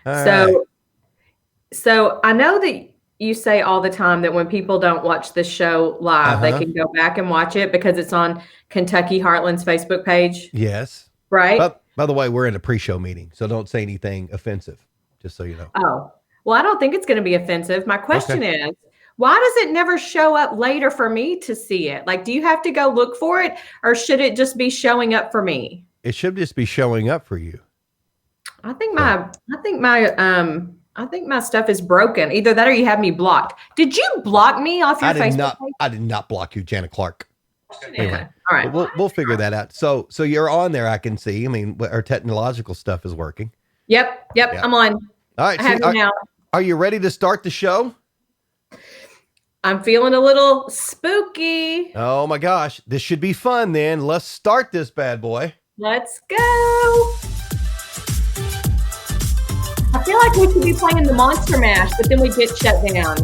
All right. So, so I know that you say all the time that when people don't watch the show live, they Uh-huh. can go back and watch it because it's on Kentucky Heartland's Facebook page, Yes. right? But by the way, we're in a pre-show meeting, so don't say anything offensive, just so you know. Oh, well, I don't think it's going to be offensive. My Okay. question is, why does it never show up later for me to see it? Like, do you have to go look for it, or should it just be showing up for me? It should just be showing up for you. I think So my, I think my, I think my stuff is broken. Either that or you have me blocked. Did you block me off your Facebook page? I did not block you, Janet Clark. Anyway, Yeah. All but right. we'll figure that out. So you're on there, I can see. I mean, our technological stuff is working. Yep. Yep. Yeah. I'm on. All right. I So have you now. are you ready to start the show? I'm feeling a little spooky. Oh my gosh. This should be fun then. Let's start this bad boy. Let's go. I feel like we should be playing the Monster Mash, but then we get shut down.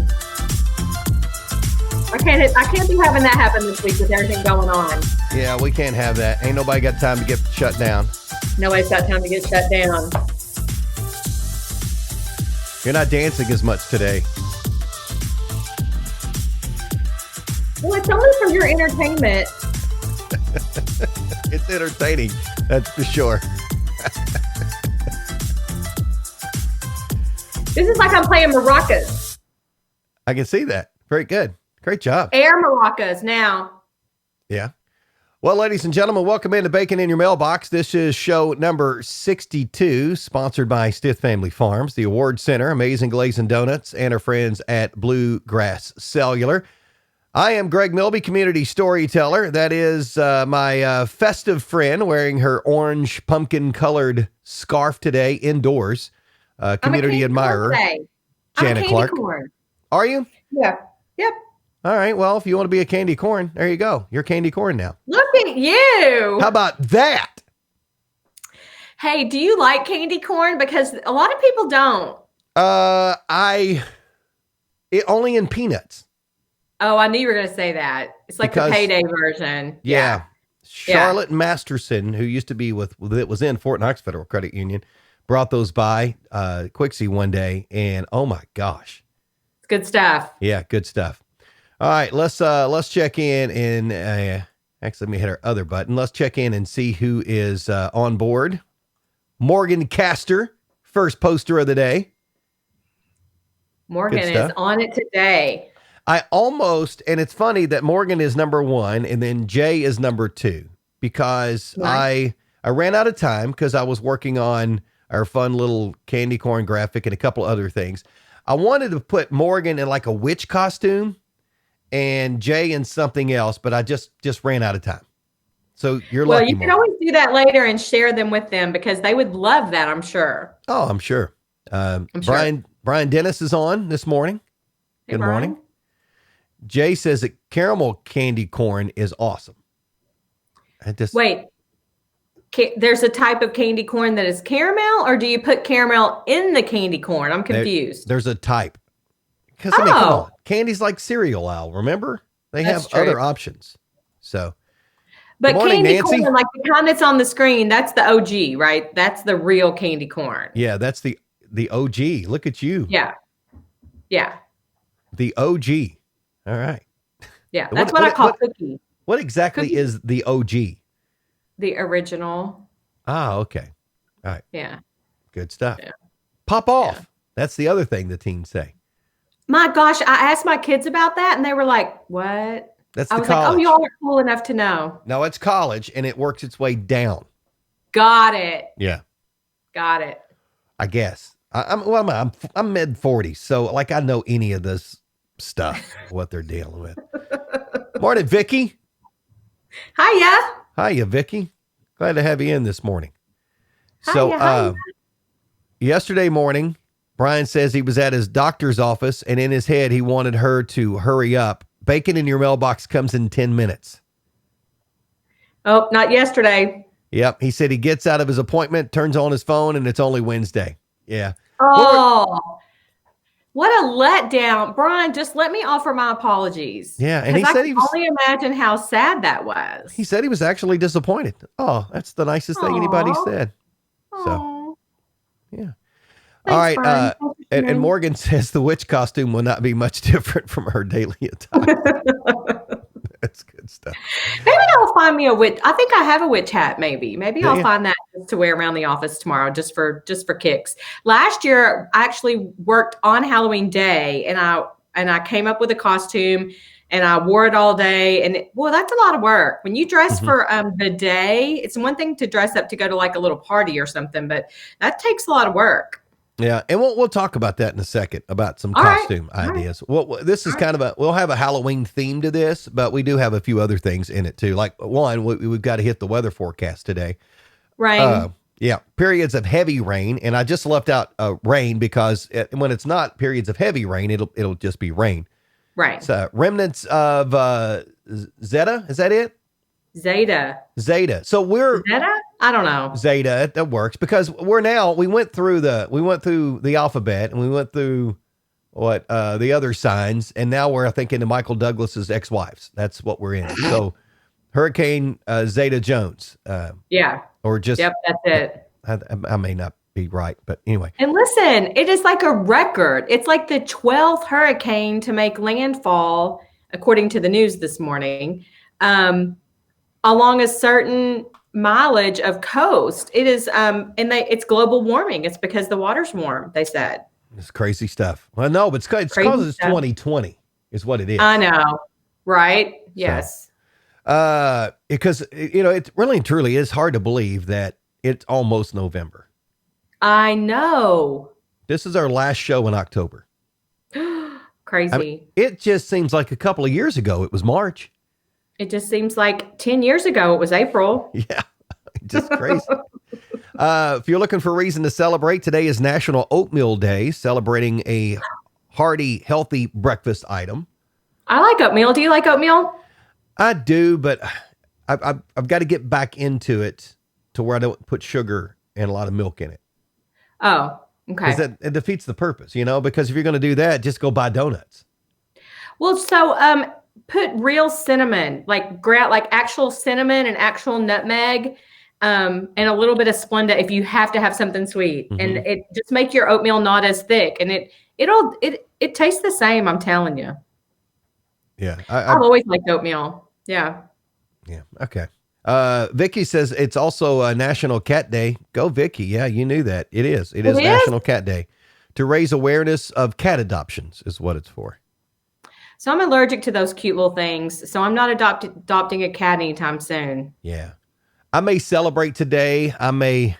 I can't be having that happen this week with everything going on. Yeah, we can't have that. Ain't nobody got time to get shut down. Nobody's got time to get shut down. You're not dancing as much today. Well, it's only for your entertainment. It's entertaining, that's for sure. This is like I'm playing maracas. I can see that. Very good. Great job. Air maracas now. Yeah. Well, ladies and gentlemen, welcome into Bacon in Your Mailbox. This is show number 62, sponsored by Stith Family Farms, the Award Center, Amazing Glazing Donuts, and our friends at Bluegrass Cellular. I am Greg Milby, community storyteller. That is my festive friend wearing her orange pumpkin-colored scarf today indoors. Community admirer, Janet Clark. Corn. Are you? Yeah. Yep. All right. Well, if you want to be a candy corn, there you go. You're candy corn now. Look at you. How about that? Hey, do you like candy corn? Because a lot of people don't. Only in peanuts. Oh, I knew you were going to say that. It's like the payday version. Yeah. Charlotte Masterson, who used to be it was in Fort Knox Federal Credit Union, brought those by Quixie one day, and oh my gosh. It's good stuff. Yeah, good stuff. All right, let's check in and actually let me hit our other button. Let's check in and see who is on board. Morgan Castor, first poster of the day. Morgan is on it today. And it's funny that Morgan is number one and then Jay is number two because nice. I ran out of time because I was working on our fun little candy corn graphic and a couple other things. I wanted to put Morgan in like a witch costume and Jay in something else, but I just ran out of time. So you're lucky. Well, you can always do that later and share them with them because they would love that, I'm sure. Oh, I'm sure. Brian Dennis is on this morning. Hey, Good Brian. morning. Jay says that caramel candy corn is awesome. Wait, there's a type of candy corn that is caramel, or do you put caramel in the candy corn? I'm confused. There's a type. Because I mean, come on. Candy's like cereal, Al. Remember? They have other options. So, but morning, candy Nancy. corn, like the kind that's on the screen, that's the OG, right? That's the real candy corn. Yeah, that's the OG. Look at you. Yeah. The OG. All right. Yeah, that's what I call cookie. What exactly is the OG? The original. Ah, okay. All right. Yeah. Good stuff. Yeah. Pop off. Yeah. That's the other thing the teens say. My gosh, I asked my kids about that and they were like, what? That's I was college. like, oh, y'all are cool enough to know. No, it's college and it works its way down. Got it. Yeah. Got it. I guess. I'm mid 40s, so like I know any of this stuff, what they're dealing with. Morning, Vicky. Hiya, Vicky. Glad to have you in this morning. Hiya. Yesterday morning, Brian says he was at his doctor's office and in his head, he wanted her to hurry up. Bacon in Your Mailbox comes in 10 minutes. Oh, not yesterday. Yep. He said he gets out of his appointment, turns on his phone, and it's only Wednesday. Yeah. Oh, what a letdown. Brian, just let me offer my apologies. Yeah. And he said I can only imagine how sad that was. He said he was actually disappointed. Oh, that's the nicest thing anybody said. Aww. So, yeah. All Thanks, right. Brian. And Morgan says the witch costume will not be much different from her daily attire. That's good stuff. Maybe I'll find me a witch. I think I have a witch hat. Maybe Do I'll you? find that to wear around the office tomorrow, just for kicks. Last year, I actually worked on Halloween Day, and I came up with a costume, and I wore it all day. And well, that's a lot of work when you dress for the day. It's one thing to dress up to go to like a little party or something, but that takes a lot of work. Yeah, and we'll talk about that in a second about some All right. costume ideas. Well, this is kind of we'll have a Halloween theme to this, but we do have a few other things in it too. Like one, we've got to hit the weather forecast today. Rain. Yeah, periods of heavy rain, and I just left out rain because when it's not periods of heavy rain, it'll just be rain. Right. So remnants of Zeta, is that it? Zeta. So we're Zeta? I don't know. Zeta, that works because we went through the alphabet and we went through the other signs, and now we're I think into Michael Douglas's ex-wives. That's what we're in. So Hurricane Zeta Jones. Yeah. Or just Yep, that's it. I may not be right, but anyway. And listen, it is like a record. It's like the 12th hurricane to make landfall, according to the news this morning, along a certain mileage of coast. It is, it's global warming. It's because the water's warm, they said. It's crazy stuff. Well, no, but it's because it's 2020 is what it is. I know. Right? Yes. Because, it really and truly is hard to believe that it's almost November. I know. This is our last show in October. Crazy. I mean, it just seems like a couple of years ago it was March. It just seems like 10 years ago it was April. Yeah, just crazy. If you're looking for a reason to celebrate, today is National Oatmeal Day, celebrating a hearty, healthy breakfast item. I like oatmeal. Do you like oatmeal? I do, but I've got to get back into it to where I don't put sugar and a lot of milk in it. Oh, okay. Because it defeats the purpose, because if you're going to do that, just go buy donuts. Well, so put real cinnamon, like actual cinnamon and actual nutmeg, and a little bit of Splenda if you have to have something sweet, and it just make your oatmeal not as thick, and it tastes the same. I'm telling you. Yeah, I've always liked oatmeal. Yeah. Yeah. Okay. Vicky says it's also a National Cat Day. Go, Vicky. Yeah, you knew that. It is. It is National Cat Day to raise awareness of cat adoptions is what it's for. So I'm allergic to those cute little things. So I'm not adopting a cat anytime soon. Yeah. I may celebrate today. I may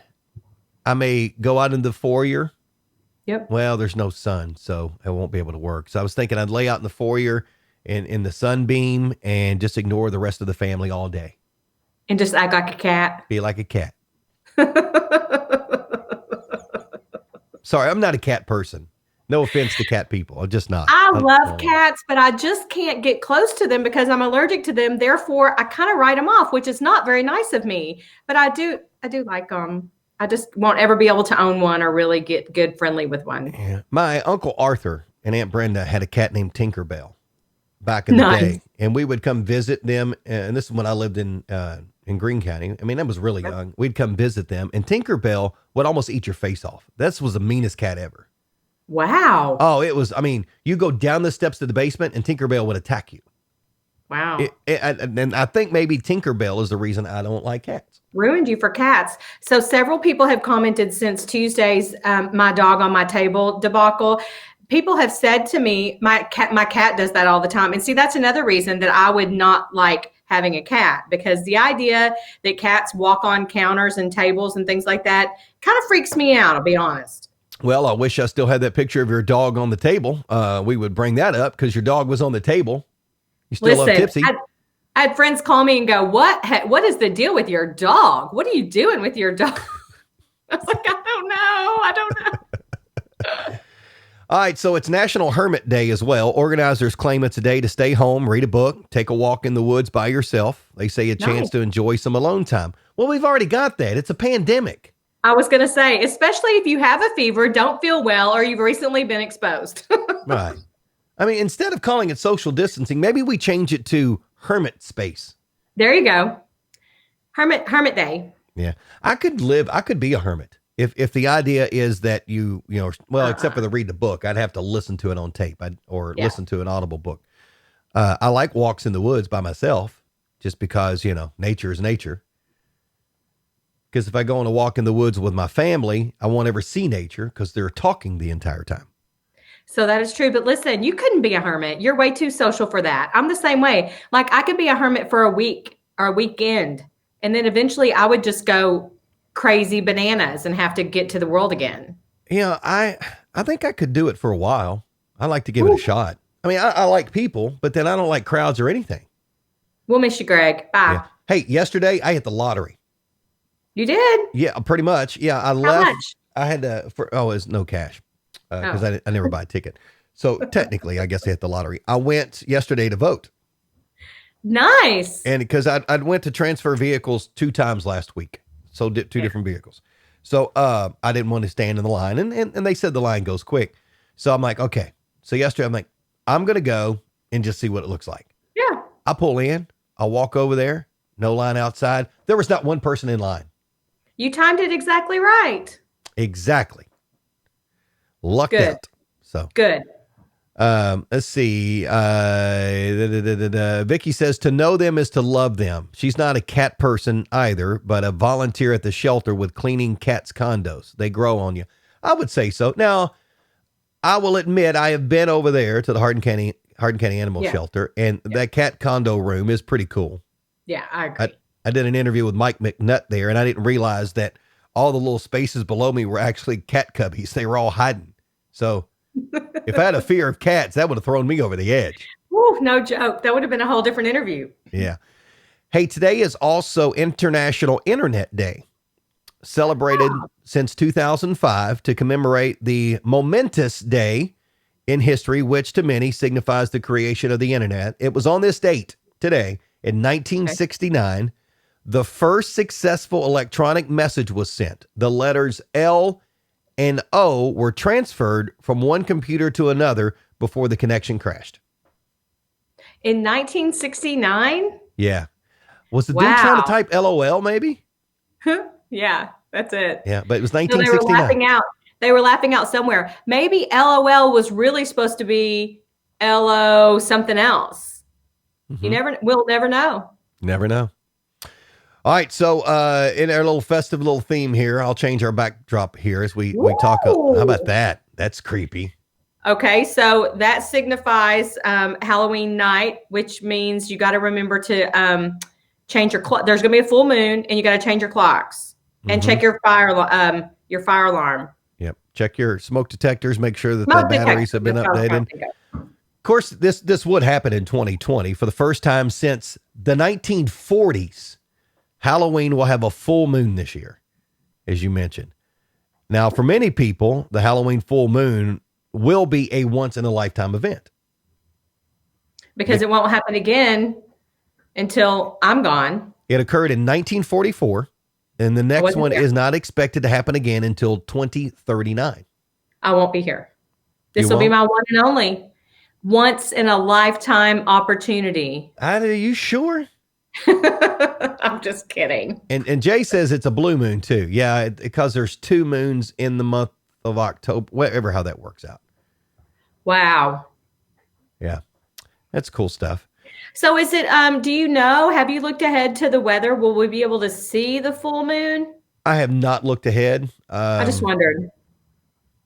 go out in the foyer. Yep. Well, there's no sun, so I won't be able to work. So I was thinking I'd lay out in the foyer in the sunbeam and just ignore the rest of the family all day. And just act like a cat. Be like a cat. Sorry, I'm not a cat person. No offense to cat people. I'm just not. I love cats, but I just can't get close to them because I'm allergic to them. Therefore, I kind of write them off, which is not very nice of me. But I do like them. I just won't ever be able to own one or really get good friendly with one. Yeah. My Uncle Arthur and Aunt Brenda had a cat named Tinkerbell back in the day. And we would come visit them. And this is when I lived in Greene County. I mean, I was really young. We'd come visit them. And Tinkerbell would almost eat your face off. This was the meanest cat ever. Wow. Oh, it was, you go down the steps to the basement and Tinkerbell would attack you. Wow. And I think maybe Tinkerbell is the reason I don't like cats. Ruined you for cats. So several people have commented since Tuesday's my dog on my table debacle. People have said to me, my cat does that all the time. And see, that's another reason that I would not like having a cat, because the idea that cats walk on counters and tables and things like that kind of freaks me out, I'll be honest. Well, I wish I still had that picture of your dog on the table. We would bring that up because your dog was on the table. You still love Tipsy. I had friends call me and go, what is the deal with your dog? What are you doing with your dog? I was like, I don't know. All right, so it's National Hermit Day as well. Organizers claim it's a day to stay home, read a book, take a walk in the woods by yourself. They say a chance to enjoy some alone time. Well, we've already got that. It's a pandemic. I was going to say, especially if you have a fever, don't feel well, or you've recently been exposed. Right. Instead of calling it social distancing, maybe we change it to hermit space. There you go. Hermit Day. Yeah. I could be a hermit. If the idea is that well, except for the read the book, I'd have to listen to it on tape or Yeah. listen to an audible book. I like walks in the woods by myself just because, nature is nature. Because if I go on a walk in the woods with my family, I won't ever see nature because they're talking the entire time. So that is true. But listen, you couldn't be a hermit. You're way too social for that. I'm the same way. Like I could be a hermit for a week or a weekend. And then eventually I would just go crazy bananas and have to get to the world again. I think I could do it for a while. I like to give it Ooh. a shot. I mean, I like people, but then I don't like crowds or anything. We'll miss you, Greg. Bye. Yeah. Hey, yesterday I hit the lottery. You did? Yeah, pretty much. Yeah, I How left. much? I had to, it's no cash because Oh. I never buy a ticket. So technically, I guess I hit the lottery. I went yesterday to vote. Nice. And because I went to transfer vehicles 2 times last week. So did 2 different vehicles. So I didn't want to stand in the line. And they said the line goes quick. So I'm like, okay. So yesterday I'm like, I'm going to go and just see what it looks like. Yeah. I pull in. I walk over there. No line outside. There was not one person in line. You timed it exactly right. Exactly. Lucked Good. out. So Good. let's see. Vicky says to know them is to love them. She's not a cat person either, but a volunteer at the shelter with cleaning cats' condos. They grow on you. I would say so. Now, I will admit I have been over there to the Hardin County Animal Shelter, and that cat condo room is pretty cool. Yeah, I agree. I did an interview with Mike McNutt there, and I didn't realize that all the little spaces below me were actually cat cubbies. They were all hiding. So if I had a fear of cats, that would have thrown me over the edge. Woo, no joke. That would have been a whole different interview. Yeah. Hey, today is also International Internet Day, celebrated since 2005 to commemorate the momentous day in history, which to many signifies the creation of the internet. It was on this date today in 1969. The first successful electronic message was sent. The letters L and O were transferred from one computer to another before the connection crashed. In 1969? Yeah. Was the dude trying to type LOL maybe? Yeah, that's it. Yeah, but it was So 1969. they were laughing out somewhere. Maybe LOL was really supposed to be LO something else. We'll never know. Never know. All right, so in our little festive little theme here, I'll change our backdrop here as we talk. How about that? That's creepy. Okay, so that signifies Halloween night, which means you got to remember to change your clock. There's going to be a full moon, and you got to change your clocks and check your fire alarm. Yep. Check your smoke detectors. Make sure that the batteries have been updated. Of course, this would happen in 2020 for the first time since the 1940s. Halloween will have a full moon this year, as you mentioned. Now, for many people, the Halloween full moon will be a once-in-a-lifetime event. Because it won't happen again until I'm gone. It occurred in 1944, and the next one is not expected to happen again until 2039. I won't be here. This will be my one and only once-in-a-lifetime opportunity. Are you sure? I'm just kidding. And Jay says it's a blue moon too. Yeah, because there's 2 moons in the month of October, whatever how that works out. Wow. Yeah. That's cool stuff. So is it do you know, have you looked ahead to the weather? Will we be able to see the full moon? I have not looked ahead. I just wondered.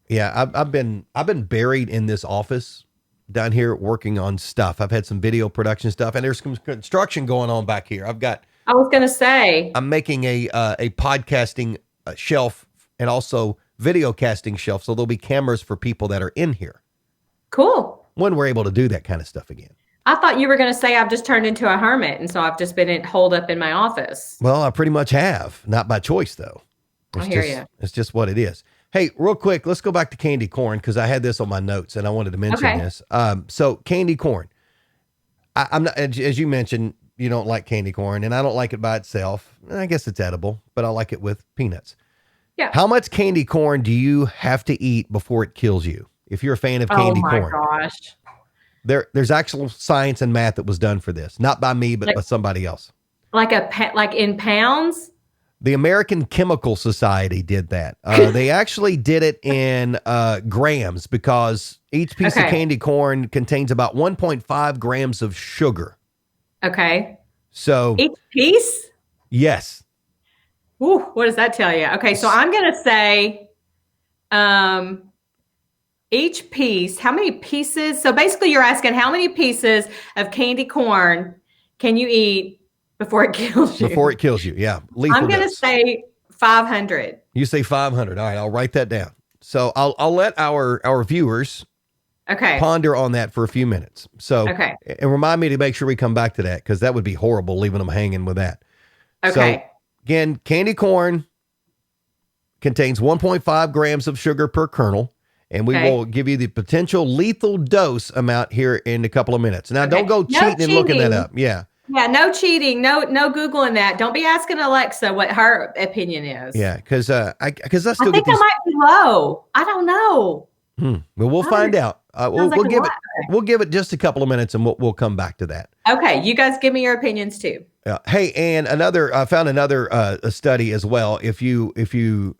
Yeah, I've been buried in this office down here working on stuff. I've had some video production stuff, and there's some construction going on back here. I was going to say, I'm making a podcasting shelf and also video casting shelf. So there'll be cameras for people that are in here. Cool. When we're able to do that kind of stuff again. I thought you were going to say I've just turned into a hermit. And so I've just been holed up in my office. Well, I pretty much have. Not by choice, though. I hear you. It's just what it is. Hey, real quick, let's go back to candy corn because I had this on my notes and I wanted to mention this. So candy corn, I'm not, as you mentioned, you don't like candy corn, and I don't like it by itself. I guess it's edible, but I like it with peanuts. Yeah. How much candy corn do you have to eat before it kills you? If you're a fan of candy corn. Oh my gosh. There's actual science and math that was done for this, not by me, but by somebody else. Like in pounds? The American Chemical Society did that. They actually did it in grams because each piece of Okay. candy corn contains about 1.5 grams of sugar. Okay. So, Each piece? yes. Ooh, what does that tell you? Okay, so I'm going to say um, each piece, how many pieces? So basically, you're asking how many pieces of candy corn can you eat before it kills you? Before it kills you. Yeah. Lethal I'm going to dose. say 500. You say 500. All right. I'll write that down. So I'll let our viewers Okay. ponder on that for a few minutes. So, Okay. and remind me to make sure we come back to that because that would be horrible leaving them hanging with that. Okay. So, again, candy corn contains 1.5 grams of sugar per kernel, and we will give you the potential lethal dose amount here in a couple of minutes. Now, don't go cheating and looking that up. Yeah. Yeah, no cheating, no Googling that. Don't be asking Alexa what her opinion is. Yeah, because I still think get these. I might be low. I don't know. Well, we'll find out. We'll give it just a couple of minutes, and we'll come back to that. Okay, you guys give me your opinions too. Hey, and I found another a study as well. If you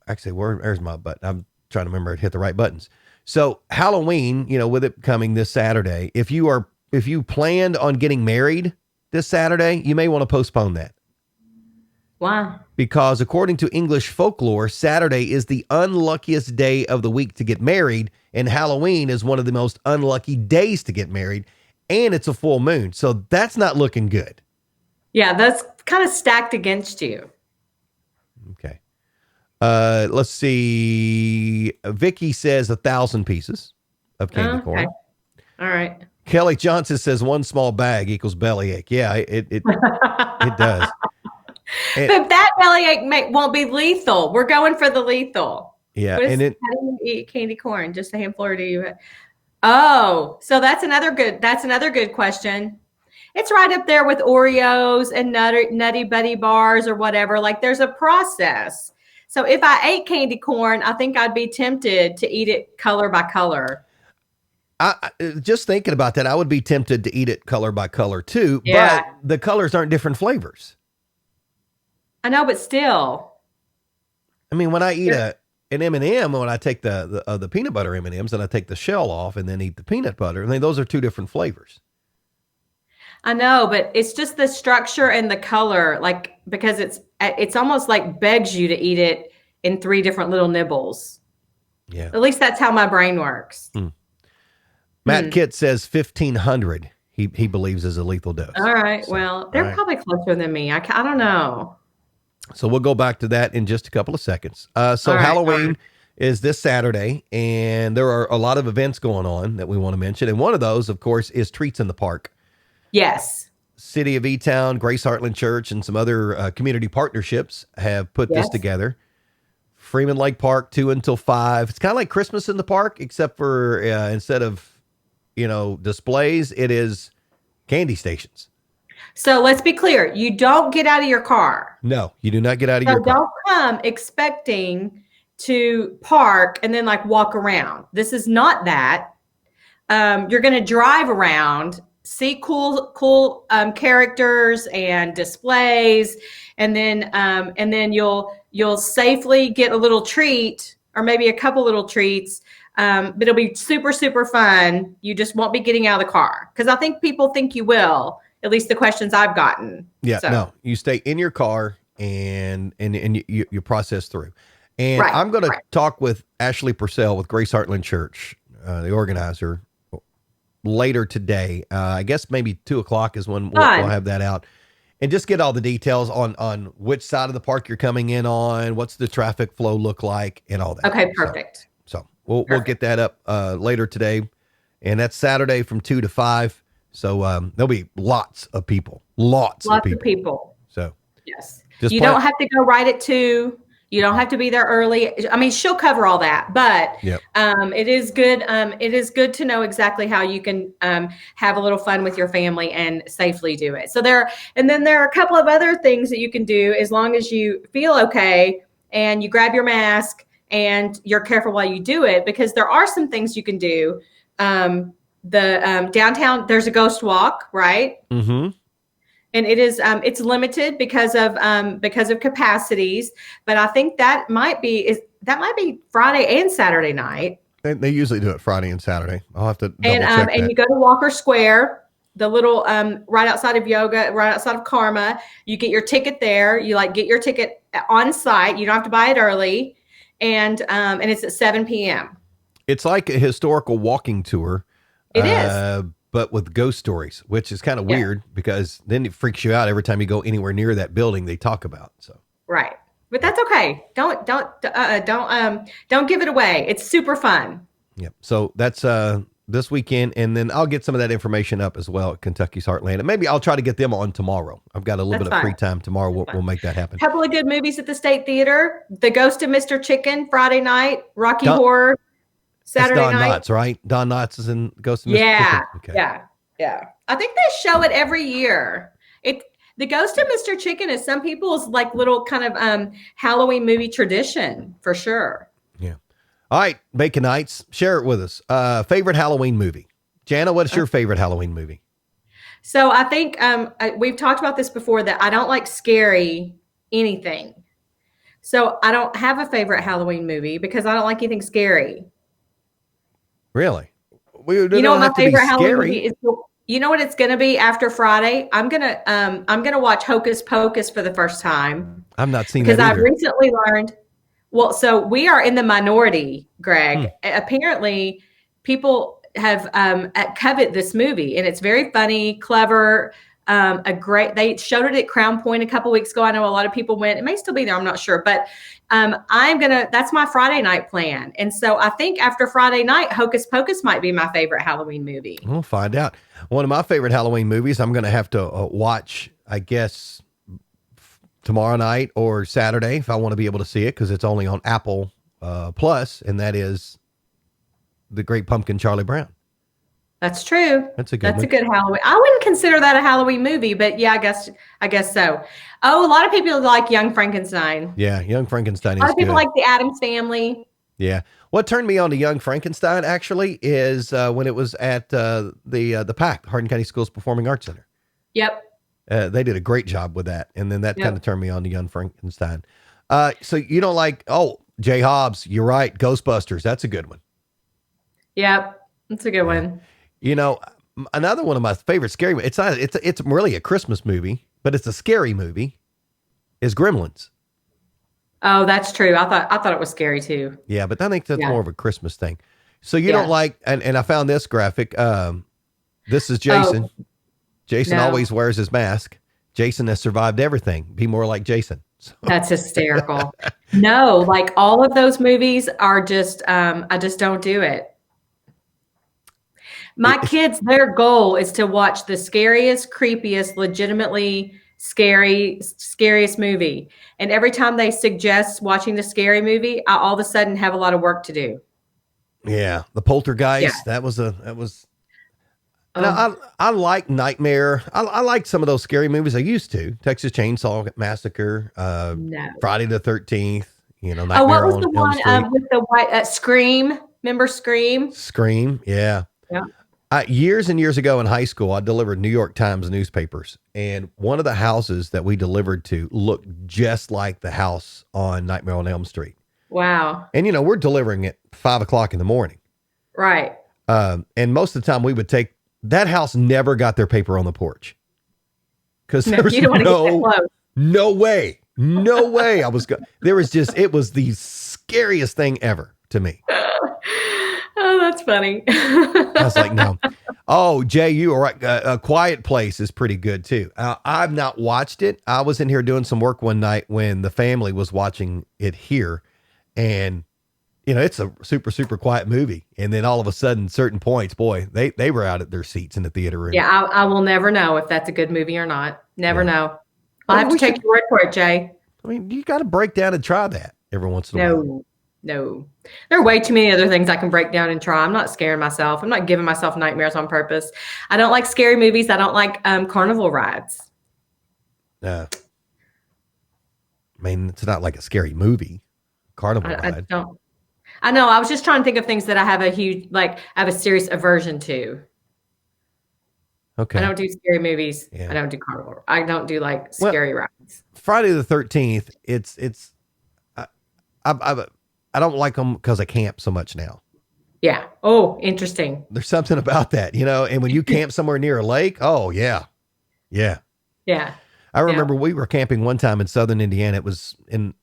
actually, where's my button? I'm trying to remember to hit the right buttons. So Halloween, with it coming this Saturday, if you planned on getting married this Saturday, you may want to postpone that. Why? Because according to English folklore, Saturday is the unluckiest day of the week to get married, and Halloween is one of the most unlucky days to get married, and it's a full moon. So that's not looking good. Yeah, that's kind of stacked against you. Okay. Let's see. Vicky says 1,000 pieces of candy corn. All right. Kelly Johnson says 1 small bag equals bellyache. Yeah, it does. But that bellyache won't be lethal. We're going for the lethal. Yeah, how do you eat candy corn? Just a handful, or do you? Oh, so that's another good question. It's right up there with Oreos and Nutty Buddy bars or whatever. Like there's a process. So if I ate candy corn, I think I'd be tempted to eat it color by color. I just thinking about that, I would be tempted to eat it color by color too. Yeah. But the colors aren't different flavors. I know, but still. I mean, when I eat an M&M, when I take the peanut butter M&Ms and I take the shell off and then eat the peanut butter, I mean, those are 2 different flavors. I know, but it's just the structure and the color, like, because it's almost like begs you to eat it in 3 different little nibbles. Yeah. At least that's how my brain works. Matt Kitt says 1,500 he believes is a lethal dose. All right. So, well, they're probably closer than me. I don't know. So we'll go back to that in just a couple of seconds. Halloween is this Saturday, and there are a lot of events going on that we want to mention. And one of those, of course, is Treats in the Park. Yes. City of E-Town, Grace Heartland Church, and some other community partnerships have put this together. Freeman Lake Park, 2 until 5. It's kind of like Christmas in the park, except for instead of, displays, it is candy stations. So let's be clear. You don't get out of your car. No, you do not get out of your car. Don't come expecting to park and then walk around. This is not that. You're going to drive around, see cool characters and displays, and then you'll safely get a little treat or maybe a couple little treats. But it'll be super, super fun. You just won't be getting out of the car because I think people think you will. At least the questions I've gotten. Yeah, no, you stay in your car and you process through. And I'm going to talk with Ashley Purcell with Grace Heartland Church, the organizer, later today. I guess maybe 2:00 is when we'll have that out, and just get all the details on which side of the park you're coming in on, what's the traffic flow look like, and all that. Okay, perfect. So we'll get that up later today, and that's Saturday from 2 to 5. So there'll be lots of people. Lots of people. So yes, you don't have to go right at 2. You don't have to be there early. I mean, she'll cover all that, but it is good. It is good to know exactly how you can have a little fun with your family and safely do it. So there are a couple of other things that you can do as long as you feel okay and you grab your mask and you're careful while you do it, because there are some things you can do. The downtown, there's a ghost walk, right? Mm-hmm. And it is it's limited because of capacities, but I think that might be Friday and Saturday night. They usually do it Friday and Saturday. I'll have to And double check and that. you go to Walker Square, the little right outside of Yoga, right outside of Karma. You get your ticket there. You like get your ticket on site. You don't have to buy it early, and it's at 7 p.m. It's like a historical walking tour. It is. But with ghost stories, which is kind of Yeah. weird because then it freaks you out every time you go anywhere near that building they talk about. So Right. But that's okay. Don't give it away. It's super fun. yeah. So that's this weekend, and then I'll get some of that information up as well at Kentucky's Heartland, and maybe I'll try to get them on tomorrow. I've got a little That's bit of free fine. time tomorrow. We'll make that happen. Couple of good movies at the State Theater. The Ghost of Mr. Chicken Friday night. Rocky Don- Horror That's Saturday Don night. Knotts, right? Don Knotts is in Ghost of Mr. Yeah. Chicken. Okay. Yeah. I think they show it every year. The Ghost of Mr. Chicken is some people's like little kind of Halloween movie tradition for sure. Yeah. All right, Bacon Nights, share it with us. Favorite Halloween movie. Jana, what's your favorite Halloween movie? So I think we've talked about this before that I don't like scary anything. So I don't have a favorite Halloween movie because I don't like anything scary. Really? We You know don't what my have to be favorite Halloween scary. movie is? You know what it's going to be after Friday? I'm gonna watch Hocus Pocus for the first time I've not seen because that I either. recently learned. Well, so we are in the minority, Greg. Apparently, people have covet this movie, and it's very funny, clever. They showed it at Crown Point a couple weeks ago. I know a lot of people went. It may still be there. I'm not sure, but that's my Friday night plan. And so I think after Friday night, Hocus Pocus might be my favorite Halloween movie. We'll find out. One of my favorite Halloween movies I'm going to have to watch, I guess, tomorrow night or Saturday if I want to be able to see it because it's only on Apple Plus, and that is The Great Pumpkin, Charlie Brown. That's true. That's a good one. A good Halloween. I wouldn't consider that a Halloween movie, but yeah, I guess so. Oh, a lot of people like Young Frankenstein. Yeah, Young Frankenstein is A lot of people good. like the Addams Family. Yeah. What turned me on to Young Frankenstein actually is when it was at the PAC, Hardin County Schools Performing Arts Center. Yep. They did a great job with that, and then that Yep. kind of turned me on to Young Frankenstein. So you don't like? Oh, Jay Hobbs, you're right. Ghostbusters, that's a good one. Yep. That's a good one. You know, another one of my favorite scary. It's really a Christmas movie, but it's a scary movie. Is Gremlins. Oh, that's true. I thought it was scary too. Yeah, but I think that's Yeah. more of a Christmas thing. So you Yeah. don't like? And I found this graphic. This is Jason. Oh, Jason no. always wears his mask. Jason has survived everything. Be more like Jason. So, That's hysterical. No, like all of those movies are just I just don't do it. My kids, their goal is to watch the scariest, creepiest, legitimately scariest movie. And every time they suggest watching the scary movie, I all of a sudden have a lot of work to do. yeah, the Poltergeist. Yeah. That was. Oh, Now, I like Nightmare. I like some of those scary movies. I used to. Texas Chainsaw Massacre, no. Friday the 13th. You know, Oh, what Nightmare was on the Elm one Street. with the white Scream? Remember Scream? Scream. Yeah. Yeah. Years and years ago in high school, I delivered New York Times newspapers, and one of the houses that we delivered to looked just like the house on Nightmare on Elm Street. Wow. And we're delivering at 5:00 in the morning. Right. And most of the time we would take that house never got their paper on the porch because No, there was you don't want to get that close. no way. There was it was the scariest thing ever to me. Oh, that's funny. I was like, no. Oh, Jay, you are right. A Quiet Place is pretty good too. I've not watched it. I was in here doing some work one night when the family was watching it here, and it's a super, super quiet movie. And then all of a sudden, certain points, boy, they were out at their seats in the theater room. Yeah, I will never know if that's a good movie or not. Never know. I'll Well, have to we take should- your word for it, Jay. I mean, you got to break down and try that every once in a while. No. There are way too many other things I can break down and try. I'm not scaring myself. I'm not giving myself nightmares on purpose. I don't like scary movies. I don't like carnival rides. I mean, it's not like a scary movie. Carnival I ride. don't. I know. I was just trying to think of things that I have a serious aversion to. I Okay. don't do scary movies. I Yeah. don't do carnival. I don't do like Well, scary rides. Friday the 13th, I, I, I don't like them because I camp so much now. Yeah. Oh, interesting. There's something about that, and when you camp somewhere near a lake, oh, yeah. Yeah. Yeah. I Yeah. remember we were camping one time in southern Indiana. It was in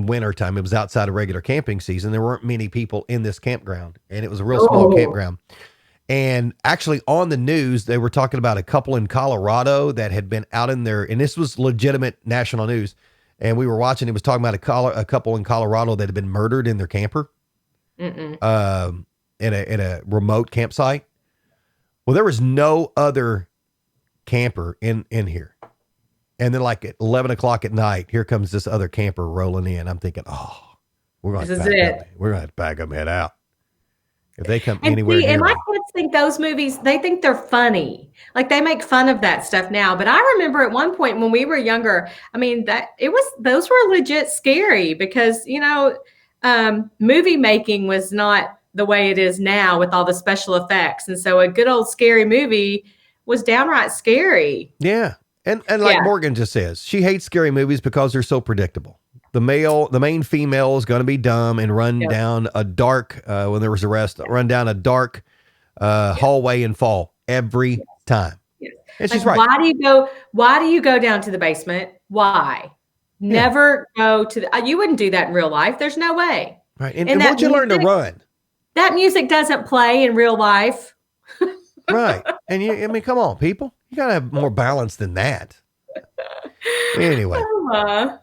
winter time. It was outside of regular camping season. There weren't many people in this campground, and it was a real small Oh, campground. And actually, on the news, they were talking about a couple in Colorado that had been out in there, and this was legitimate national news. And we were watching. It was talking about a couple in Colorado that had been murdered in their camper, mm-mm. in a remote campsite. Well, there was no other camper in here. And then, like at 11 o'clock at night, here comes this other camper rolling in. I'm thinking, oh, we're going This to is back up. it. We're going to back them head out if they come And anywhere see, and near my me. kids think those movies, they think they're funny. Like they make fun of that stuff now. But I remember at one point when we were younger, I mean, those were legit scary because, movie making was not the way it is now with all the special effects. And so a good old scary movie was downright scary. Yeah. And like Yeah. Morgan just says, she hates scary movies because they're so predictable. The main female is going to be dumb and run Yep. down a dark, when there was arrest, run down a dark hallway and fall every time. Yes. And Like, she's right. why do you go down to the basement? Why? Yeah. Never go to you wouldn't do that in real life. There's no way. Right. And, And and once you learn to run, that music doesn't play in real life. right. And come on, people, you got to have more balance than that. Anyway. Uh,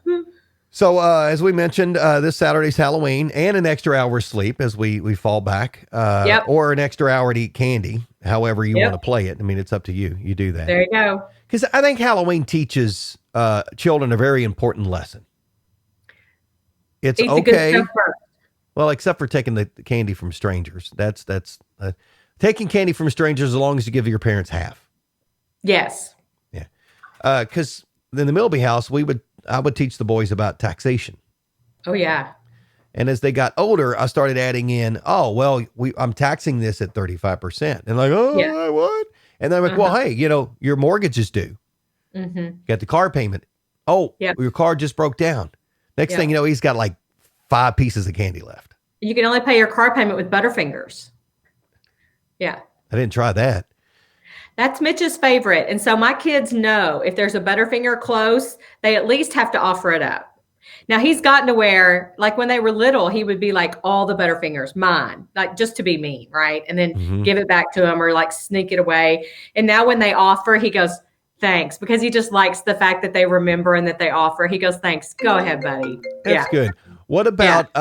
So, as we mentioned, this Saturday's Halloween and an extra hour's sleep as we fall back, Yep. or an extra hour to eat candy, however you Yep. want to play it. I mean, it's up to you. You do that. There you go. Because I think Halloween teaches children a very important lesson. It's Eat the good okay. stuff first. Well, except for taking the candy from strangers. That's taking candy from strangers as long as you give your parents half. Yes. Yeah. Because in the Milby house, I would teach the boys about taxation. Oh yeah. And as they got older, I started adding in, oh, well, I'm taxing this at 35%. And like, oh, Yeah. what? And then I'm like, well, hey, your mortgage is due. Mm-hmm. You got the car payment. Oh, Yep. your car just broke down. Next Yep. thing you know, he's got like 5 pieces of candy left. You can only pay your car payment with Butterfingers. Yeah. I didn't try that. That's Mitch's favorite. And so my kids know if there's a Butterfinger close, they at least have to offer it up. Now he's gotten to where, like when they were little, he would be like, all the Butterfingers, mine, like just to be mean, right? And then give it back to him or like sneak it away. And now when they offer, he goes, thanks, because he just likes the fact that they remember and that they offer. He goes, thanks. Go ahead, buddy. That's good. What about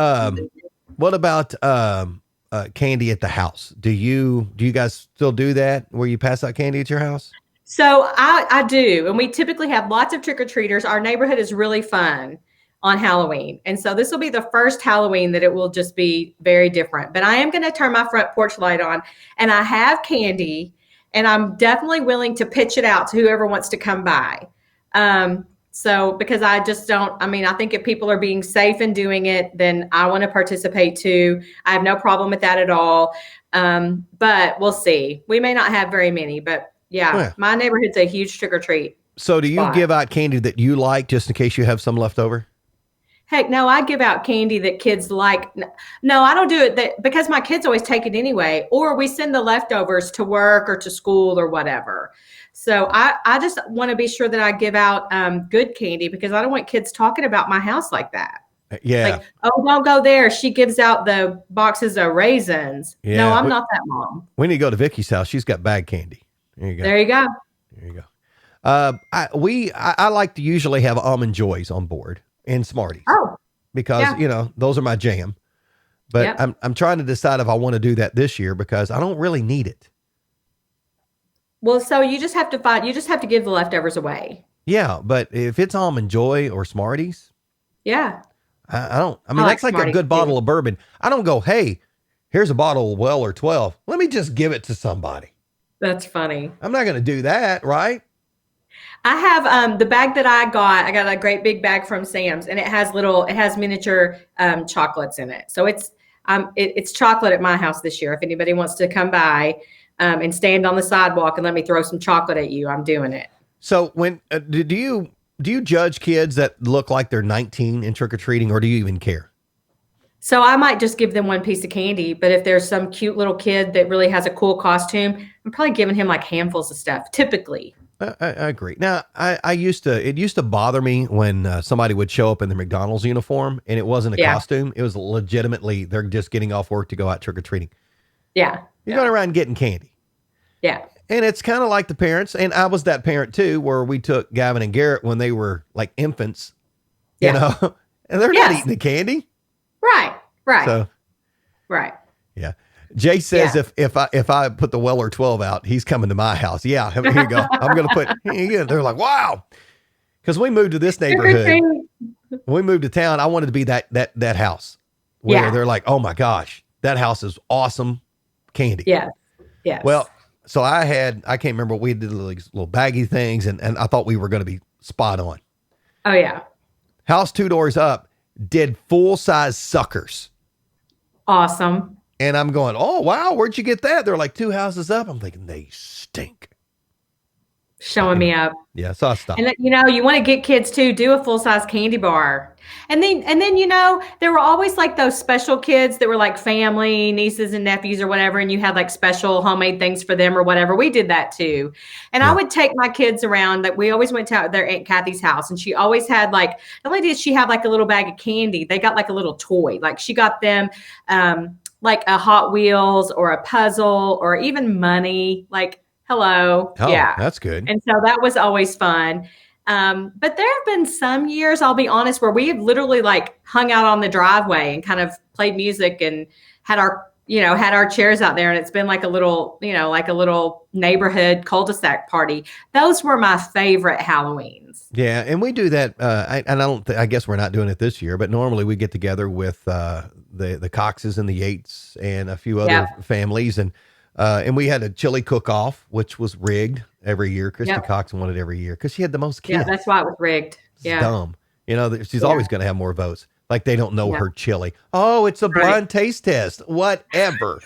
candy at the house? Do you guys still do that where you pass out candy at your house? So I do. And we typically have lots of trick-or-treaters. Our neighborhood is really fun on Halloween. And so this will be the first Halloween that it will just be very different. But I am going to turn my front porch light on and I have candy and I'm definitely willing to pitch it out to whoever wants to come by. So because I just don't, I think if people are being safe and doing it, then I want to participate too. I have no problem with that at all. But we'll see. We may not have very many, but yeah. My neighborhood's a huge trick or treat. So do you give out candy that you like just in case you have some left over? Heck, no, I give out candy that kids like. No, I don't do it because my kids always take it anyway, or we send the leftovers to work or to school or whatever. So I just want to be sure that I give out good candy because I don't want kids talking about my house like that. Yeah. Like, oh, don't go there. She gives out the boxes of raisins. Yeah, no, I'm not that mom. We need to go to Vicky's house. She's got bag candy. There you go. There you go. There you go. I like to usually have Almond Joys on board and Smarties. Oh, because those are my jam. But Yep. I'm trying to decide if I want to do that this year because I don't really need it. Well, so you just have to you just have to give the leftovers away. Yeah, but if it's Almond Joy or Smarties, Yeah. I don't. I mean, I like that's like a Smarties good too. bottle of bourbon. I don't go, hey, here's a bottle of Weller 12. Let me just give it to somebody. That's funny. I'm not going to do that, right? I have the bag that I got a great big bag from Sam's and it has miniature chocolates in it. So it's chocolate at my house this year. If anybody wants to come by, and stand on the sidewalk and let me throw some chocolate at you, I'm doing it. So when do you judge kids that look like they're 19 in trick or treating, or do you even care? So I might just give them one piece of candy, but if there's some cute little kid that really has a cool costume, I'm probably giving him like handfuls of stuff, typically. I agree. Now, it used to bother me when somebody would show up in the McDonald's uniform and it wasn't a Yeah. costume. It was legitimately, they're just getting off work to go out trick or treating. Yeah. You're going around getting candy. Yeah. And it's kind of like the parents. And I was that parent too, where we took Gavin and Garrett when they were like infants, you Yeah. know, and they're not eating the candy. Right. Right. So, right. yeah. Jay says Yeah. if I put the Weller 12 out, he's coming to my house. Yeah, here you go. I'm going to put. Yeah, they're like, wow, because we moved to this neighborhood. When we moved to town, I wanted to be that house where they're like, oh my gosh, that house is awesome, candy. Yeah. Yeah. Well, so I can't remember. We did little baggy things, and I thought we were going to be spot on. Oh yeah. House 2 doors up did full size suckers. Awesome. And I'm going, oh, wow, where'd you get that? They're like 2 houses up. I'm thinking, they stink. Showing me up. Yeah, so I stopped. And you want to get kids to do a full-size candy bar. And then, there were always like those special kids that were like family, nieces and nephews or whatever. And you had like special homemade things for them or whatever. We did that too. And I would take my kids around. That we always went to their Aunt Kathy's house. And she always had like, not only did she have like a little bag of candy, they got like a little toy. Like she got them, like a Hot Wheels or a puzzle or even money. Like, hello. Oh, yeah. that's good. And so that was always fun. But there have been some years, I'll be honest, where we have literally like hung out on the driveway and kind of played music and had our chairs out there. And it's been like a little neighborhood cul-de-sac party. Those were my favorite Halloweens. Yeah. And we do that. I guess we're not doing it this year, but normally we get together with the Coxes and the Yates and a few other families. And we had a chili cook-off, which was rigged every year. Christy Cox won it every year because she had the most kids. Yeah, that's why it was rigged. It's dumb. She's always going to have more votes. Like they don't know her chili. Oh, it's a blind taste test. Whatever.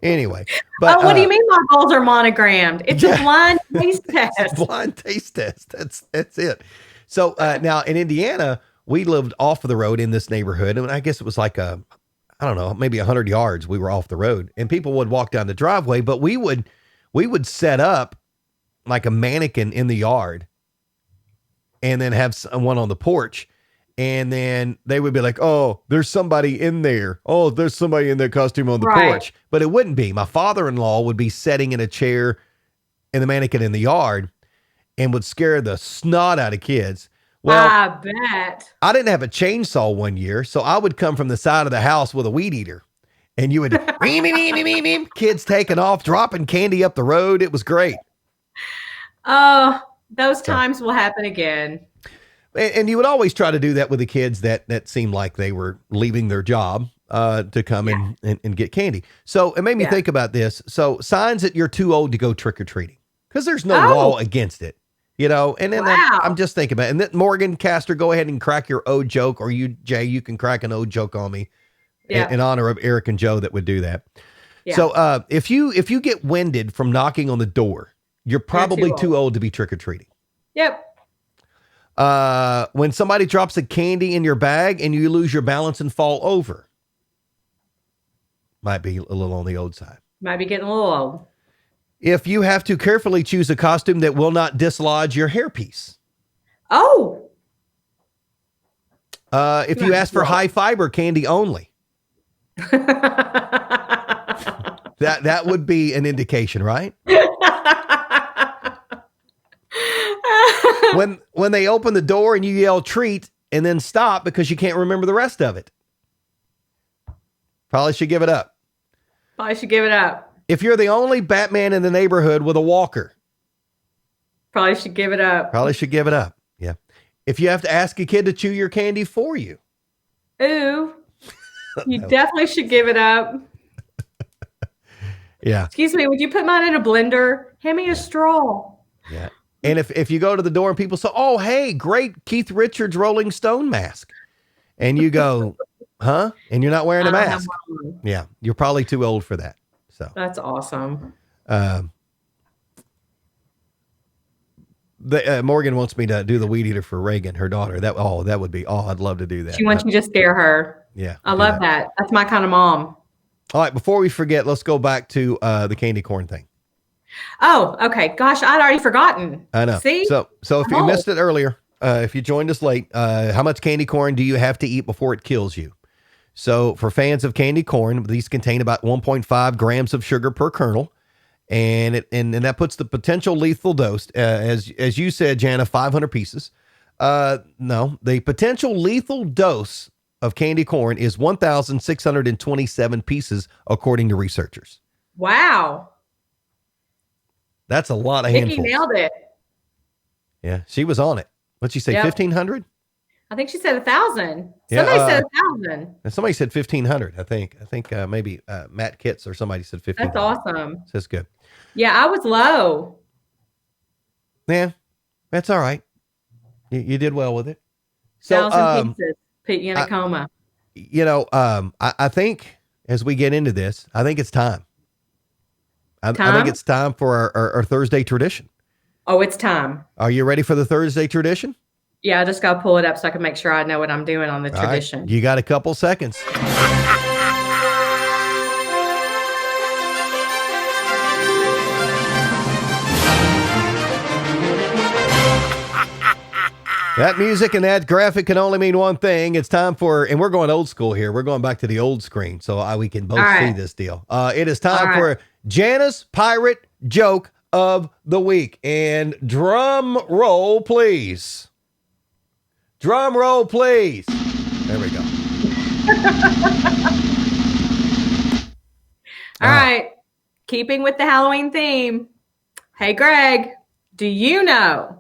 Anyway. But, what do you mean my balls are monogrammed? It's a blind taste test. Blind taste test. That's it. So now in Indiana, we lived off of the road in this neighborhood. And I guess it was like I don't know, maybe 100 yards. We were off the road and people would walk down the driveway, but we would set up like a mannequin in the yard and then have someone on the porch. And then they would be like, oh, there's somebody in there. Oh, there's somebody in that costume on the porch. But it wouldn't be. My father-in-law would be sitting in a chair in the mannequin in the yard and would scare the snot out of kids. Well, I bet. I didn't have a chainsaw one year, so I would come from the side of the house with a weed eater. And you would, kids taking off, dropping candy up the road. It was great. Oh, those times will happen again. And you would always try to do that with the kids that seemed like they were leaving their job to come and get candy. So it made me think about this. So signs that you're too old to go trick-or-treating because there's no law against it. And then I'm just thinking about it. And then Morgan Castor, go ahead and crack your old joke, or you, Jay, you can crack an old joke on me in honor of Eric and Joe that would do that. Yeah. So if you get winded from knocking on the door, you're probably too old to be trick-or-treating. Yep. When somebody drops a candy in your bag and you lose your balance and fall over, might be a little on the old side. Might be getting a little old. If you have to carefully choose a costume that will not dislodge your hairpiece. Oh. If you ask for high fiber candy only. that would be an indication, right? When they open the door and you yell treat and then stop because you can't remember the rest of it. Probably should give it up. If you're the only Batman in the neighborhood with a walker. Probably should give it up. Yeah. If you have to ask a kid to chew your candy for you. Ooh. You definitely should give it up. Yeah. Excuse me, would you put mine in a blender? Hand me a straw. Yeah. And if you go to the door and people say, oh, hey, great Keith Richards Rolling Stone mask. And you go, huh? And you're not wearing a mask. Yeah. You're probably too old for that. So That's awesome. um, Morgan wants me to do the weed eater for Reagan, her daughter. That would be, I'd love to do She that. wants you to scare her. Yeah, I do love that. that. That's my kind of mom. All right, before we forget, let's go back to the candy corn thing. Oh, okay. Gosh, I'd already forgotten. I know. See? So if you missed it earlier, if you joined us late, how much candy corn do you have to eat before it kills you? So for fans of candy corn, these contain about 1.5 grams of sugar per kernel. And that puts the potential lethal dose, as you said, Jana, 500 pieces. No, the potential lethal dose of candy corn is 1,627 pieces, according to researchers. Wow. That's a lot of Nikki handfuls. nailed it. Yeah, she was on it. What'd she say, 1,500? I think she said 1,000. Yeah, Somebody said 1,000. And somebody said 1,500, I think. I think maybe Matt Kitts or somebody said 1,500. That's awesome. So that's good. Yeah, I was low. Yeah, that's all right. You did well with it. So, 1,000 pieces. Put you in a coma. I think as we get into this, I think it's time. I think it's time for our Thursday tradition. Oh, it's time. Are you ready for the Thursday tradition? Yeah, I just got to pull it up so I can make sure I know what I'm doing on the tradition. Right, you got a couple seconds. That music and that graphic can only mean one thing. It's time for, and we're going old school here. We're going back to the old screen so we can both see this deal. It is time for Jana's Pirate Joke of the Week. And drum roll, please. Drum roll, please. There we go. All right. Keeping with the Halloween theme. Hey, Greg, do you know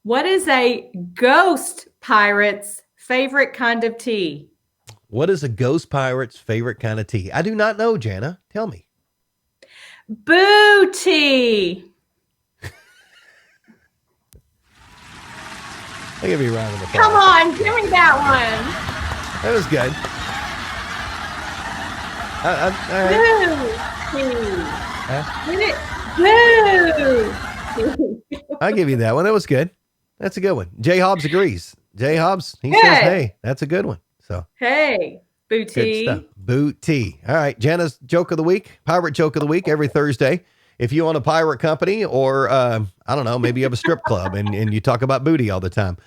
what is a ghost pirate's favorite kind of tea? What is a ghost pirate's favorite kind of tea? I do not know, Jana. Tell me. Booty. I'll give you a round of applause. Come on, give me that one. That was good. Boo. I'll give you that one. That was good. That's a good one. Jay Hobbs agrees. Jay Hobbs, he says, hey, that's a good one. So hey, booty. Good stuff. Booty. All right. Jana's joke of the week, pirate joke of the week every Thursday. If you own a pirate company or, I don't know, maybe you have a strip club and you talk about booty all the time,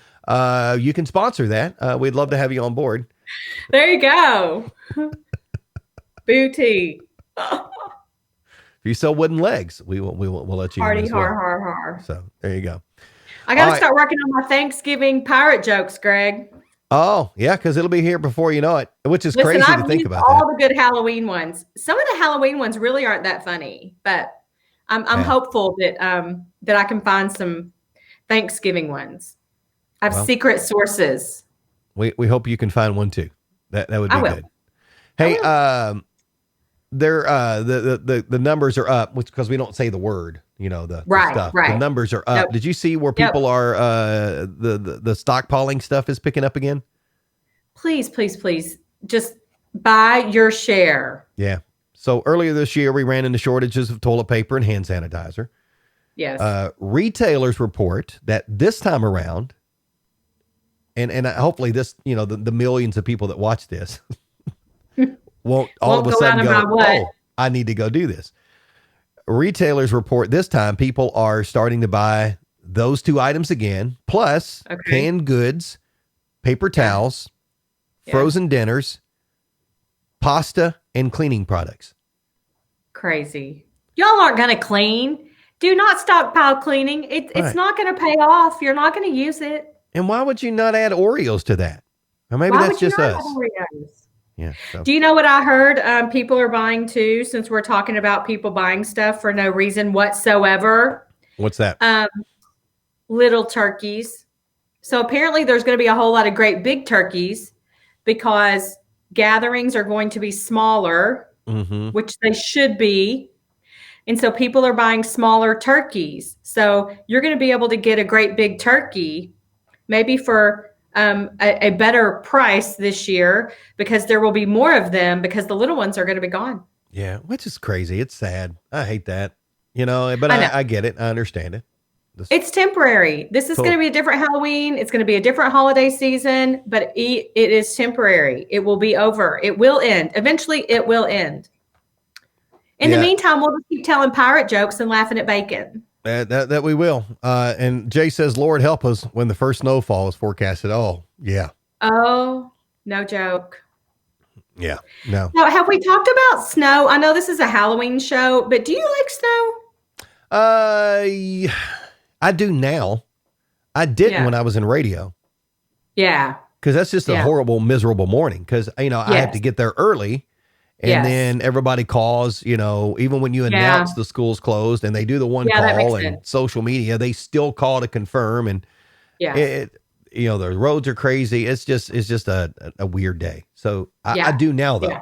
you can sponsor that. We'd love to have you on board. There you go. Booty. If you sell wooden legs, we'll let you. Party har. So there you go. I got to start working on my Thanksgiving pirate jokes, Greg. Oh, yeah, because it'll be here before you know it, which is crazy to think about. All the good Halloween ones. Some of the Halloween ones really aren't that funny, but I'm hopeful that that I can find some Thanksgiving ones. I have secret sources. We hope you can find one too. That would be good. Hey, the numbers are up, which because we don't say the word, the stuff. Right. The numbers are up. Yep. Did you see where people are? The stockpiling stuff is picking up again. Please, just buy your share. Yeah. So earlier this year, we ran into shortages of toilet paper and hand sanitizer. Yes. Retailers report that this time around, and hopefully this, the millions of people that watch this won't all of a sudden go, I need to go do this. Retailers report this time people are starting to buy those two items again, plus canned goods, paper towels, frozen dinners, pasta, and cleaning products. Crazy. Y'all aren't going to clean. Do not stockpile cleaning. It's not going to pay off. You're not going to use it. And why would you not add Oreos to that? Or maybe that's just us. Yeah. So. Do you know what I heard people are buying too, since we're talking about people buying stuff for no reason whatsoever? What's that? Little turkeys. So apparently there's going to be a whole lot of great big turkeys because gatherings are going to be smaller, which they should be. And so people are buying smaller turkeys. So you're going to be able to get a great big turkey, maybe for a better price this year because there will be more of them because the little ones are going to be gone. Yeah, which is crazy. It's sad. I hate that. But I know. I get it. I understand it. This It's temporary. This is going to be a different Halloween. It's going to be a different holiday season, but it is temporary. It will be over. It will end. Eventually, it will end. In the Yeah. meantime, we'll just keep telling pirate jokes and laughing at bacon. That we will. And Jay says, Lord help us when the first snowfall is forecasted. Oh, yeah. Oh, no joke. Yeah. No. Now, have we talked about snow? I know this is a Halloween show, but do you like snow? I do now. I didn't Yeah. when I was in radio. Yeah. Because that's just a horrible, miserable morning. Because, I have to get there early. And then everybody calls, even when you announce the school's closed and they do the one call and social media, they still call to confirm. And the roads are crazy. It's just a weird day. So I do now though.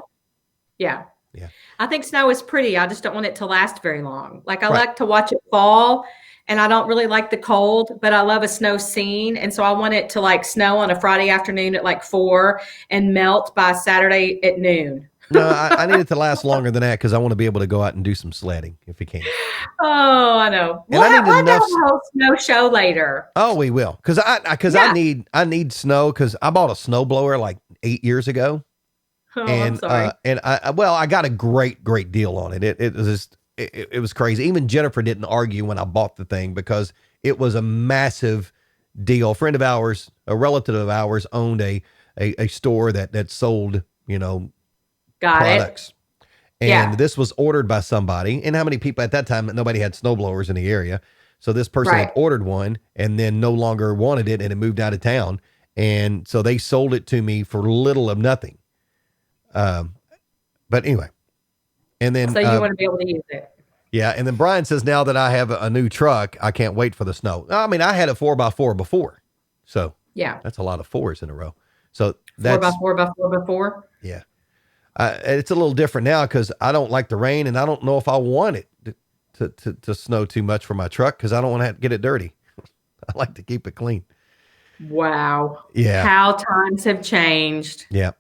Yeah. Yeah. I think snow is pretty. I just don't want it to last very long. Like I like to watch it fall, and I don't really like the cold, but I love a snow scene. And so I want it to like snow on a Friday afternoon at like 4 and melt by Saturday at noon. No, I need it to last longer than that because I want to be able to go out and do some sledding if we can. Oh, I know. And I need we'll enough have a whole snow show later. Oh, we will. Because I need snow because I bought a snow blower like 8 years ago. Oh, And I'm sorry. I got a great deal on it. It was just it was crazy. Even Jennifer didn't argue when I bought the thing because it was a massive deal. A friend of ours, a relative of ours, owned a store that sold Got products. it. And this was ordered by somebody. And how many people at that time? Nobody had snow blowers in the area. So this person had ordered one and then no longer wanted it and it moved out of town. And so they sold it to me for little of nothing. But anyway, and then, So you want to be able to use it. Yeah. And then Brian says, now that I have a new truck, I can't wait for the snow. I mean, I had a 4x4 before. So that's a lot of fours in a row. So that's 4x4x4x4. Yeah. It's a little different now because I don't like the rain and I don't know if I want it to snow too much for my truck because I don't want to have to get it dirty. I like to keep it clean. Wow. Yeah. How times have changed. Yeah.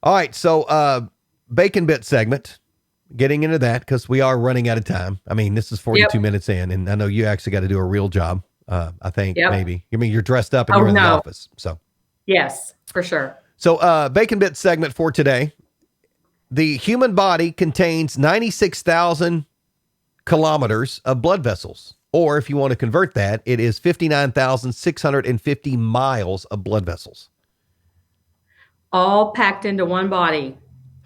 All right. So, bacon bit segment, getting into that because we are running out of time. I mean, this is 42 minutes in and I know you actually got to do a real job. I think maybe, I mean, you're dressed up and you're in the office. So yes, for sure. So, bacon bit segment for today. The human body contains 96,000 kilometers of blood vessels. Or if you want to convert that, it is 59,650 miles of blood vessels. All packed into one body.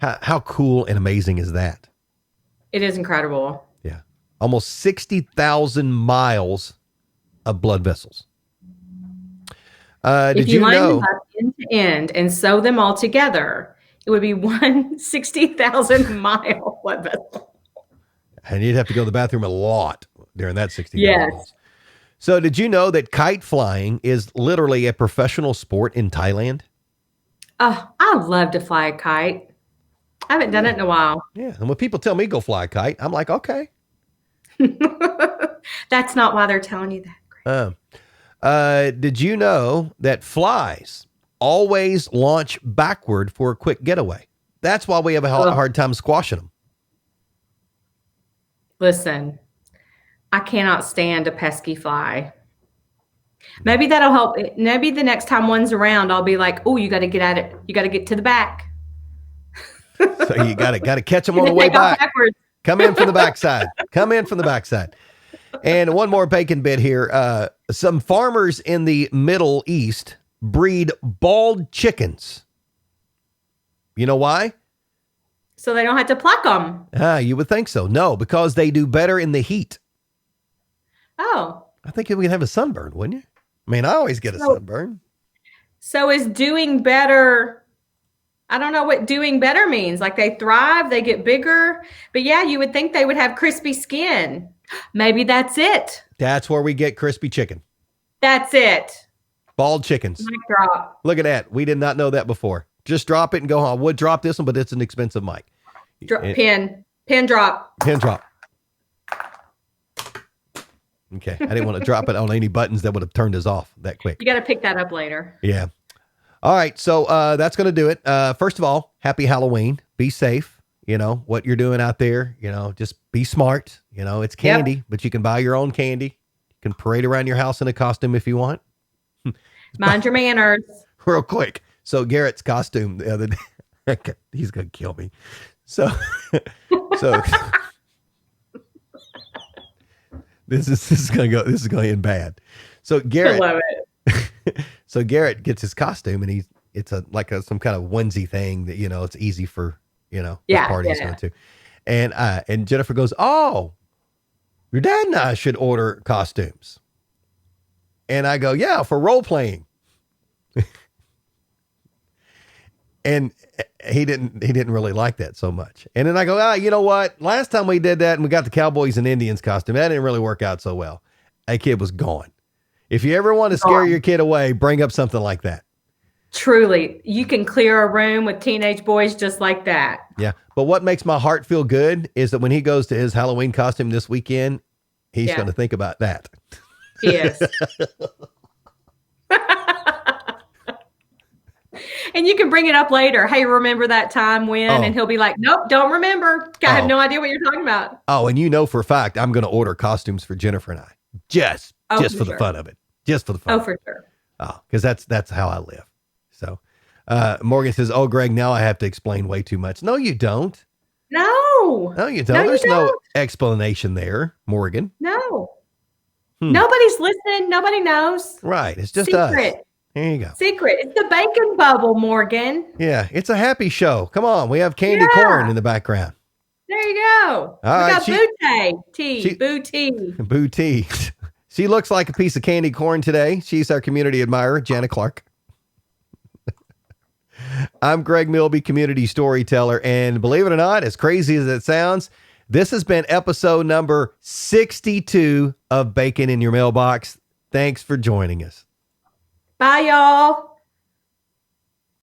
How cool and amazing is that? It is incredible. Yeah. Almost 60,000 miles of blood vessels. Did you line know? them up end to end and sew them all together, it would be one 60,000 mile blood vessel. And you'd have to go to the bathroom a lot during that 60,000 miles. So did you know that kite flying is literally a professional sport in Thailand? Oh, I love to fly a kite. I haven't done it in a while. Yeah. And when people tell me go fly a kite, I'm like, okay. That's not why they're telling you that. Did you know that flies always launch backward for a quick getaway? That's why we have a hard time squashing them. Listen, I cannot stand a pesky fly. Maybe that'll help. Maybe the next time one's around, I'll be like, oh, you got to get at it. You got to get to the back. So you got to catch them on the way back. Backwards. Come in from the backside. Come in from the backside. And one more bacon bit here. Some farmers in the Middle East breed bald chickens. You know why? So they don't have to pluck them. You would think so. No, because they do better in the heat. Oh. I think we could have a sunburn, wouldn't you? I mean, I always get a sunburn. So is doing better... I don't know what doing better means. Like they thrive, they get bigger. But yeah, you would think they would have crispy skin. Maybe that's it. That's where we get crispy chicken. That's it. Bald chickens. Mic drop. Look at that. We did not know that before. Just drop it and go home. I would drop this one, but it's an expensive mic. Pin drop. Pin drop. Okay. I didn't want to drop it on any buttons that would have turned us off that quick. You got to pick that up later. Yeah. All right. So that's going to do it. First of all, happy Halloween. Be safe. what you're doing out there. Just be smart. It's candy, but you can buy your own candy. You can parade around your house in a costume if you want. Mind your manners. Real quick. So Garrett's costume the other day, he's going to kill me. So this is going to end bad. So Garrett, I love it. So Garrett gets his costume and it's some kind of onesie thing that, it's easy for, this party he's going to. And Jennifer goes, "Oh, your dad and I should order costumes." And I go, "Yeah, for role playing." And he didn't really like that so much. And then I go, you know what? Last time we did that and we got the Cowboys and Indians costume, that didn't really work out so well. That kid was gone. If you ever want to scare your kid away, bring up something like that. Truly, you can clear a room with teenage boys just like that. Yeah. But what makes my heart feel good is that when he goes to his Halloween costume this weekend, he's going to think about that. He is. And you can bring it up later. Hey, remember that time when? And he'll be like, "Nope, don't remember. I have no idea what you're talking about." Oh, and for a fact, I'm going to order costumes for Jennifer and I. Just for the fun of it. Just for the fun. Oh, for sure. Oh, because that's how I live. So Morgan says, "Oh, Greg, now I have to explain way too much." No, you don't. No, you don't. There's no explanation there, Morgan. No. Nobody's listening. Nobody knows. Right. It's just Secret. us. There you go. Secret. It's the bacon bubble, Morgan. Yeah, it's a happy show. Come on. We have candy corn in the background. There you go. We got Booty. Booty. She looks like a piece of candy corn today. She's our community admirer, Jana Clark. I'm Greg Milby, community storyteller. And believe it or not, as crazy as it sounds, this has been episode number 62 of Bacon in Your Mailbox. Thanks for joining us. Bye, y'all.